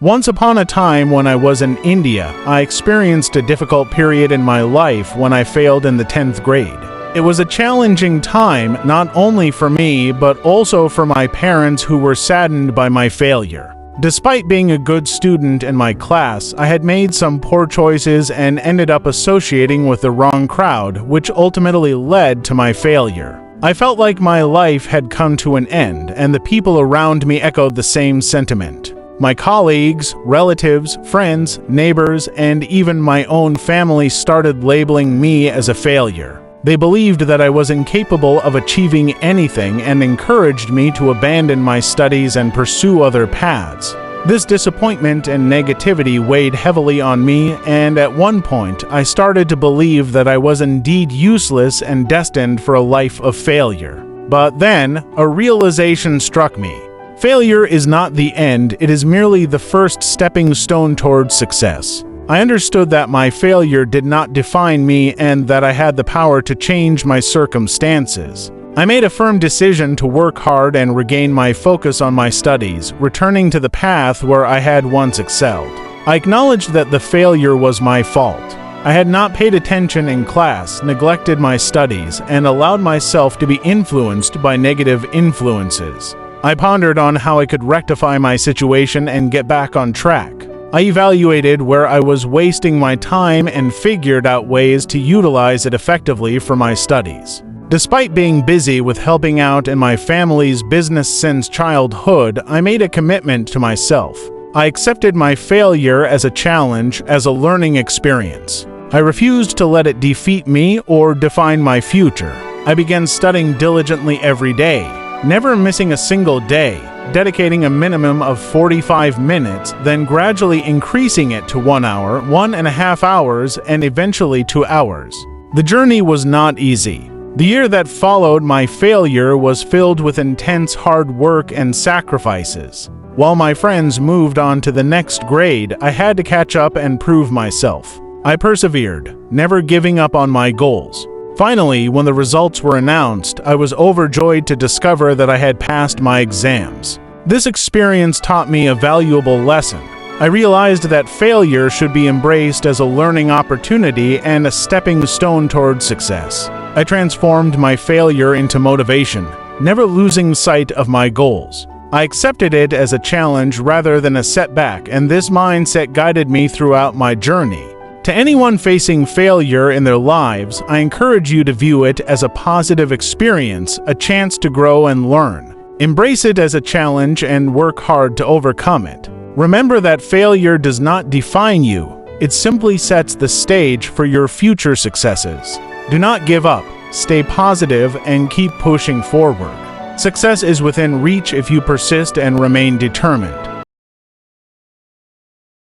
Once upon a time when I was in India, I experienced a difficult period in my life when I failed in the 10th grade. It was a challenging time not only for me but also for my parents who were saddened by my failure. Despite being a good student in my class, I had made some poor choices and ended up associating with the wrong crowd, which ultimately led to my failure. I felt like my life had come to an end, and the people around me echoed the same sentiment. My colleagues, relatives, friends, neighbors, and even my own family started labeling me as a failure. They believed that I was incapable of achieving anything and encouraged me to abandon my studies and pursue other paths. This disappointment and negativity weighed heavily on me, and at one point, I started to believe that I was indeed useless and destined for a life of failure. But then, a realization struck me. Failure is not the end, it is merely the first stepping stone towards success. I understood that my failure did not define me and that I had the power to change my circumstances. I made a firm decision to work hard and regain my focus on my studies, returning to the path where I had once excelled. I acknowledged that the failure was my fault. I had not paid attention in class, neglected my studies, and allowed myself to be influenced by negative influences. I pondered on how I could rectify my situation and get back on track. I evaluated where I was wasting my time and figured out ways to utilize it effectively for my studies. Despite being busy with helping out in my family's business since childhood, I made a commitment to myself. I accepted my failure as a challenge, as a learning experience. I refused to let it defeat me or define my future. I began studying diligently every day, never missing a single day, dedicating a minimum of 45 minutes, then gradually increasing it to 1 hour, 1.5 hours, and eventually 2 hours. The journey was not easy. The year that followed my failure was filled with intense hard work and sacrifices. While my friends moved on to the next grade, I had to catch up and prove myself. I persevered, never giving up on my goals. Finally, when the results were announced, I was overjoyed to discover that I had passed my exams. This experience taught me a valuable lesson. I realized that failure should be embraced as a learning opportunity and a stepping stone toward success. I transformed my failure into motivation, never losing sight of my goals. I accepted it as a challenge rather than a setback, and this mindset guided me throughout my journey. To anyone facing failure in their lives, I encourage you to view it as a positive experience, a chance to grow and learn. Embrace it as a challenge and work hard to overcome it. Remember that failure does not define you, it simply sets the stage for your future successes. Do not give up, stay positive, and keep pushing forward. Success is within reach if you persist and remain determined.